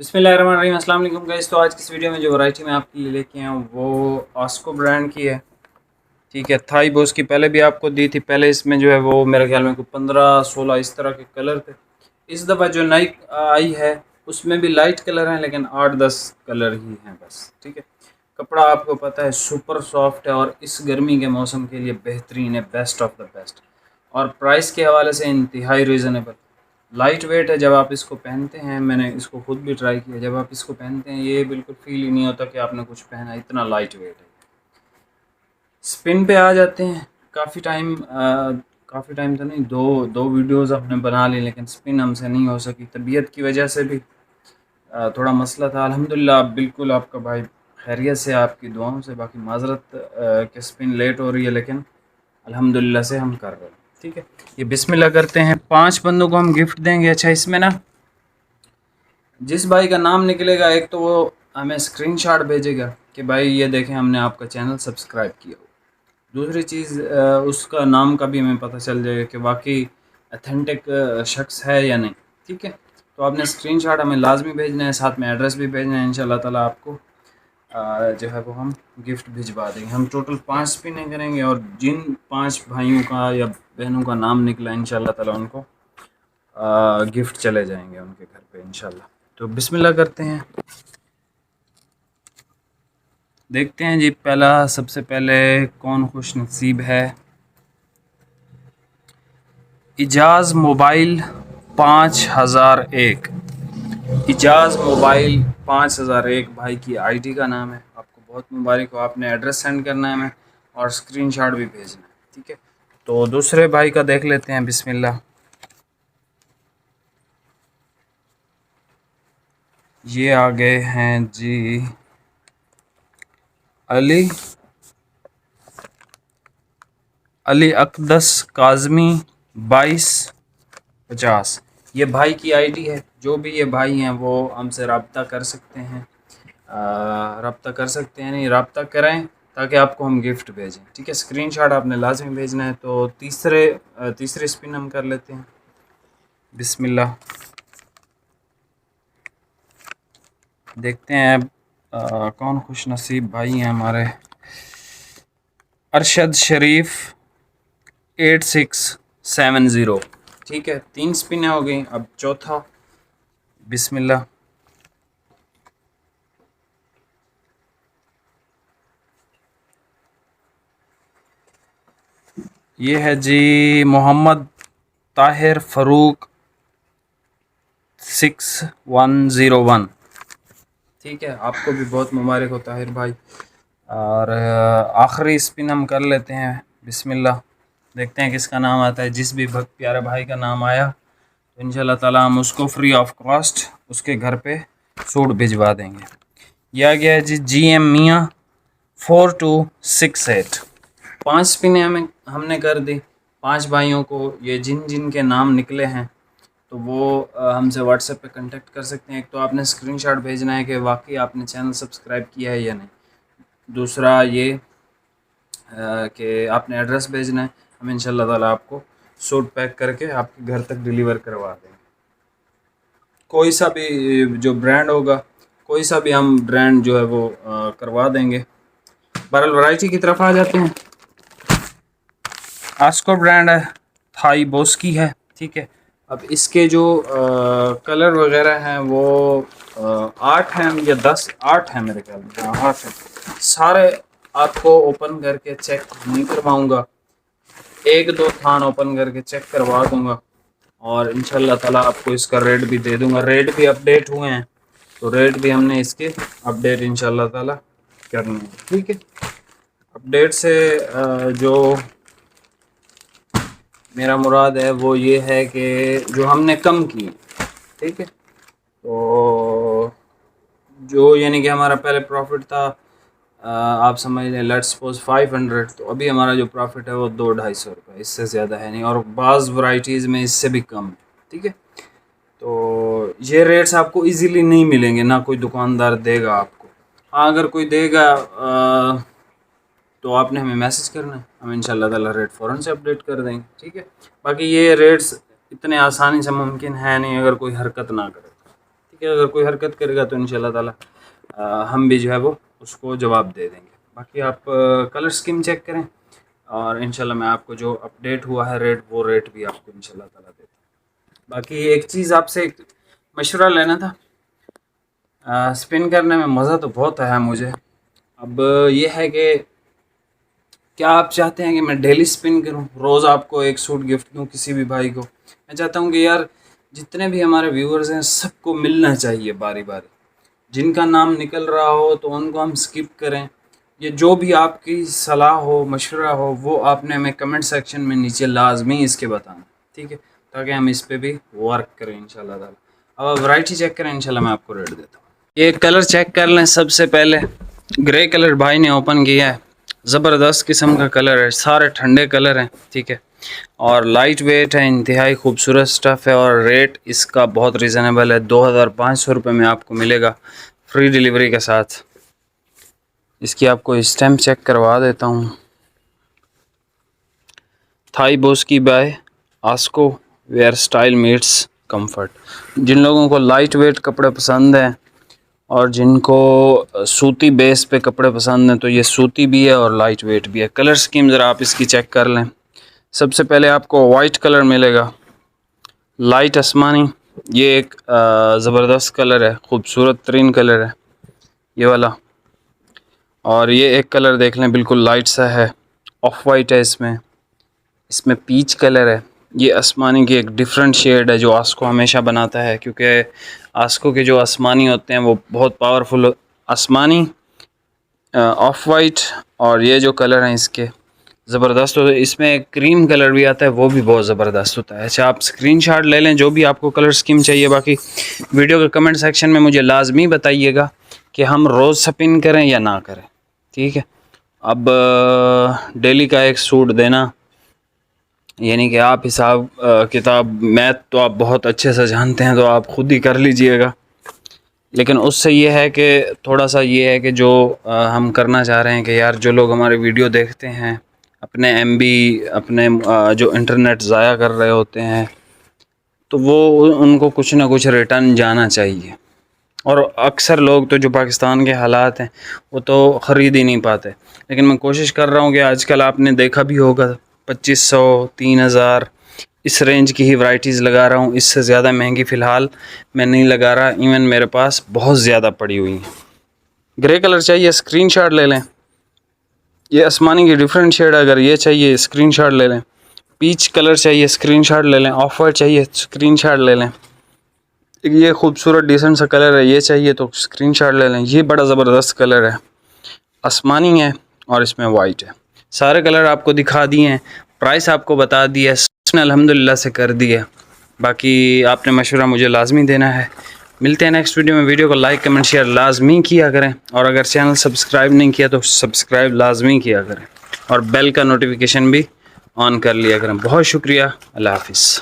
بسم اللہ الرحمن الرحیم۔ السلام علیکم گائز۔ تو آج کی اس ویڈیو میں جو ورائٹی میں آپ کے لیے لے کے آیا ہوں وہ آسکو برانڈ کی ہے، ٹھیک ہے۔ تھائی بوس کی پہلے بھی آپ کو دی تھی، پہلے اس میں جو ہے وہ میرے خیال میں 15-16 اس طرح کے کلر تھے۔ اس دفعہ جو نئی آئی ہے اس میں بھی لائٹ کلر ہیں لیکن 8-10 کلر ہی ہیں بس، ٹھیک ہے۔ کپڑا آپ کو پتہ ہے سپر سافٹ ہے اور اس گرمی کے موسم کے لیے بہترین ہے، بیسٹ آف دا بیسٹ، اور پرائس کے حوالے سے انتہائی ریزنیبل، لائٹ ویٹ ہے۔ جب آپ اس کو پہنتے ہیں، میں نے اس کو خود بھی ٹرائی کیا، جب آپ اس کو پہنتے ہیں یہ بالکل فیل ہی نہیں ہوتا کہ آپ نے کچھ پہنا، اتنا لائٹ ویٹ ہے۔ سپن پہ آ جاتے ہیں، کافی ٹائم تو نہیں، دو ویڈیوز آپ نے بنا لی لیکن سپن ہم سے نہیں ہو سکی، طبیعت کی وجہ سے بھی تھوڑا مسئلہ تھا۔ الحمدللہ آپ بالکل، آپ کا بھائی خیریت سے، آپ کی دعاؤں سے، باقی معذرت کہ سپن لیٹ ہو رہی ہے لیکن الحمدللہ سے ہم کر رہے ہیں، ٹھیک ہے۔ یہ بسم اللہ کرتے ہیں، 5 بندوں کو ہم گفٹ دیں گے۔ اچھا، اس میں نا جس بھائی کا نام نکلے گا ایک تو وہ ہمیں اسکرین شاٹ بھیجے گا کہ بھائی یہ دیکھیں ہم نے آپ کا چینل سبسکرائب کیا ہو۔ دوسری چیز اس کا نام کا بھی ہمیں پتہ چل جائے گا کہ واقعی اتھینٹک شخص ہے یا نہیں، ٹھیک ہے۔ تو آپ نے اسکرین شاٹ ہمیں لازمی بھیجنا ہے، ساتھ میں ایڈریس بھی بھیجنا ہے، انشاءاللہ تعالیٰ آپ کو جو ہے وہ ہم گفٹ بھجوا دیں گے۔ ہم ٹوٹل 5 سپنیں کریں گے اور جن 5 بھائیوں کا یا بہنوں کا نام نکلا انشاءاللہ تعالیٰ ان کو گفٹ چلے جائیں گے ان کے گھر پہ انشاءاللہ۔ تو بسم اللہ کرتے ہیں، دیکھتے ہیں جی سب سے پہلے کون خوش نصیب ہے۔ اجاز موبائل 5001، اجاز موبائل 5001 بھائی کی آئی ڈی کا نام ہے۔ آپ کو بہت مبارک ہو، آپ نے ایڈریس سینڈ کرنا ہے ہمیں اور اسکرین شاٹ بھی بھیجنا ہے، ٹھیک ہے۔ تو دوسرے بھائی کا دیکھ لیتے ہیں، بسم اللہ۔ یہ آگے ہیں جی علی اقدس کاظمی 2250، یہ بھائی کی آئی ڈی ہے۔ جو بھی یہ بھائی ہیں وہ ہم سے رابطہ کر سکتے ہیں، نہیں رابطہ کریں تاکہ آپ کو ہم گفٹ بھیجیں، ٹھیک ہے۔ اسکرین شاٹ آپ نے لازمی بھیجنا ہے۔ تو تیسرے اسپن ہم کر لیتے ہیں، بسم اللہ۔ دیکھتے ہیں کون خوش نصیب بھائی ہیں ہمارے۔ ارشد شریف 8670، ٹھیک ہے۔ 3 سپنیں ہو گئیں، اب چوتھا، بسم اللہ۔ یہ ہے جی محمد طاہر فاروق 6101، ٹھیک ہے۔ آپ کو بھی بہت مبارک ہو طاہر بھائی۔ اور آخری اسپن ہم کر لیتے ہیں، بسم اللہ۔ دیکھتے ہیں کس کا نام آتا ہے۔ جس بھی پیارے بھائی کا نام آیا تو انشاءاللہ تعالیٰ ہم اس کو فری آف کاسٹ اس کے گھر پہ سوٹ بھجوا دیں گے۔ یہ آ گیا ہے جی جی ایم میاں 4268، 5 سپنیں ہم نے کر دی 5 بھائیوں کو۔ یہ جن کے نام نکلے ہیں تو وہ ہم سے واٹس ایپ پہ کنٹیکٹ کر سکتے ہیں۔ ایک تو آپ نے اسکرین شاٹ بھیجنا ہے کہ واقعی آپ نے چینل سبسکرائب کیا ہے یا نہیں، دوسرا یہ کہ آپ نے ایڈریس بھیجنا ہے، ہم انشاءاللہ تعالیٰ آپ کو سوٹ پیک کر کے آپ کے گھر تک ڈیلیور کروا دیں گے۔ کوئی سا بھی جو برانڈ ہوگا، کوئی سا بھی ہم برانڈ جو ہے وہ کروا دیں گے۔ بہرحال ورائٹی کی طرف آ جاتے ہیں۔ آسکو برانڈ ہے، تھائی بوس کی ہے، ٹھیک ہے۔ اب اس کے جو کلر وغیرہ ہیں وہ 8 ہیں یا 10، 8 ہیں میرے خیال میں، 8 ہیں۔ سارے آپ کو اوپن کر کے چیک نہیں کرواؤں گا، 1-2 تھان اوپن کر کے چیک کروا دوں گا اور انشاءاللہ تعالیٰ آپ کو اس کا ریٹ بھی دے دوں گا۔ ریٹ بھی اپڈیٹ ہوئے ہیں تو ریٹ بھی ہم نے اس کے اپڈیٹ انشاءاللہ تعالیٰ کرنے ہیں، ٹھیک ہے۔ اپڈیٹ سے جو میرا مراد ہے وہ یہ ہے کہ جو ہم نے کم کی، ٹھیک ہے۔ تو جو یعنی کہ ہمارا پہلے پروفٹ تھا آپ سمجھ لیں لیٹس سپوز 500، تو ابھی ہمارا جو پروفٹ ہے وہ 200-250 روپے، اس سے زیادہ ہے نہیں، اور بعض ورائٹیز میں اس سے بھی کم ہے، ٹھیک ہے۔ تو یہ ریٹس آپ کو ایزیلی نہیں ملیں گے، نہ کوئی دکاندار دے گا آپ کو۔ ہاں اگر کوئی دے گا تو آپ نے ہمیں میسج کرنا ہے، ہم انشاءاللہ تعالیٰ ریٹ فوراً سے اپڈیٹ کر دیں گے، ٹھیک ہے۔ باقی یہ ریٹس اتنے آسانی سے ممکن ہے نہیں اگر کوئی حرکت نہ کرے، ٹھیک ٹھیک ہے. اگر کوئی حرکت کرے گا تو انشاءاللہ تعالیٰ ہم بھی جو ہے وہ اس کو جواب دے دیں گے. باقی آپ کلر اسکیم چیک کریں اور انشاءاللہ میں آپ کو جو اپڈیٹ ہوا ہے ریٹ وہ ریٹ بھی آپ کو انشاءاللہ تعالیٰ دیتا ہوں. باقی ایک چیز آپ سے ایک مشورہ لینا تھا. اسپن کرنے میں مزہ تو بہت آیا مجھے. اب یہ ہے کہ کیا آپ چاہتے ہیں کہ میں ڈیلی اسپن کروں, روز آپ کو ایک سوٹ گفٹ دوں کسی بھی بھائی کو؟ میں چاہتا ہوں کہ یار جتنے بھی ہمارے ویورز ہیں سب کو ملنا چاہیے باری باری. جن کا نام نکل رہا ہو تو ان کو ہم سکپ کریں. یہ جو بھی آپ کی صلاح ہو مشورہ ہو وہ آپ نے ہمیں کمنٹ سیکشن میں نیچے لازمی اس کے بتانا, ٹھیک ہے, تاکہ ہم اس پہ بھی ورک کریں انشاءاللہ تعالیٰ. اب آپ ورائٹی چیک کریں, انشاءاللہ میں آپ کو ریٹ دیتا ہوں. یہ کلر چیک کر لیں. سب سے پہلے گرے کلر بھائی نے اوپن کیا ہے, زبردست قسم کا کلر ہے, سارے ٹھنڈے کلر ہیں, ٹھیک ہے, اور لائٹ ویٹ ہے, انتہائی خوبصورت سٹف ہے, اور ریٹ اس کا بہت ریزنیبل ہے. 2500 روپے میں آپ کو ملے گا فری ڈیلیوری کے ساتھ. اس کی آپ کو اسٹیمپ چیک کروا دیتا ہوں. تھائی بوس کی بائے آسکو ویئر سٹائل میٹس کمفرٹ. جن لوگوں کو لائٹ ویٹ کپڑے پسند ہیں اور جن کو سوتی بیس پہ کپڑے پسند ہیں تو یہ سوتی بھی ہے اور لائٹ ویٹ بھی ہے. کلر سکیم ذرا آپ اس کی چیک کر لیں. سب سے پہلے آپ کو وائٹ کلر ملے گا, لائٹ آسمانی. یہ ایک زبردست کلر ہے, خوبصورت ترین کلر ہے یہ والا. اور یہ ایک کلر دیکھ لیں, بالکل لائٹ سا ہے, آف وائٹ ہے اس میں پیچ کلر ہے. یہ آسمانی کی ایک ڈیفرنٹ شیڈ ہے جو آسکو ہمیشہ بناتا ہے, کیونکہ آسکو کے جو آسمانی ہوتے ہیں وہ بہت پاورفل. آسمانی, آف وائٹ اور یہ جو کلر ہیں اس کے زبردست ہوتے ہیں. اس میں ایک کریم کلر بھی آتا ہے, وہ بھی بہت زبردست ہوتا ہے. اچھا, آپ اسکرین شاٹ لے لیں جو بھی آپ کو کلر اسکیم چاہیے. باقی ویڈیو کے کمنٹ سیکشن میں مجھے لازمی بتائیے گا کہ ہم روز سپن کریں یا نہ کریں, ٹھیک ہے. اب ڈیلی کا ایک سوٹ دینا, یعنی کہ آپ حساب کتاب میتھ تو آپ بہت اچھے سے جانتے ہیں تو آپ خود ہی کر لیجئے گا. لیکن اس سے یہ ہے کہ تھوڑا سا یہ ہے کہ جو ہم کرنا چاہ رہے ہیں کہ یار جو لوگ ہمارے ویڈیو دیکھتے ہیں اپنے ایم بی اپنے جو انٹرنیٹ ضائع کر رہے ہوتے ہیں تو وہ ان کو کچھ نہ کچھ ریٹرن جانا چاہیے. اور اکثر لوگ تو جو پاکستان کے حالات ہیں وہ تو خرید ہی نہیں پاتے. لیکن میں کوشش کر رہا ہوں کہ آج کل آپ نے دیکھا بھی ہوگا 2500 3000 اس رینج کی ہی ورائٹیز لگا رہا ہوں. اس سے زیادہ مہنگی فی الحال میں نہیں لگا رہا. ایون میرے پاس بہت زیادہ پڑی ہوئی ہیں. گرے کلر چاہیے اسکرین شاٹ لے لیں. یہ آسمانی کی ڈیفرنٹ شیڈ ہے, اگر یہ چاہیے اسکرین شاٹ لے لیں. پیچ کلر چاہیے اسکرین شاٹ لے لیں. آف وائٹ چاہیے اسکرین شاٹ لے لیں. یہ خوبصورت ڈیسنٹ سا کلر ہے, یہ چاہیے تو اسکرین شاٹ لے لیں. یہ بڑا زبردست کلر ہے, آسمانی ہے اور اس میں وائٹ ہے. سارے کلر آپ کو دکھا دیے ہیں, پرائس آپ کو بتا دیا, اس نے الحمدللہ سے کر دی ہے. باقی آپ نے مشورہ مجھے لازمی دینا ہے. ملتے ہیں نیکسٹ ویڈیو میں. ویڈیو کو لائک کمنٹ شیئر لازمی کیا کریں, اور اگر چینل سبسکرائب نہیں کیا تو سبسکرائب لازمی کیا کریں, اور بیل کا نوٹیفیکیشن بھی آن کر لیا کریں. بہت شکریہ, اللہ حافظ.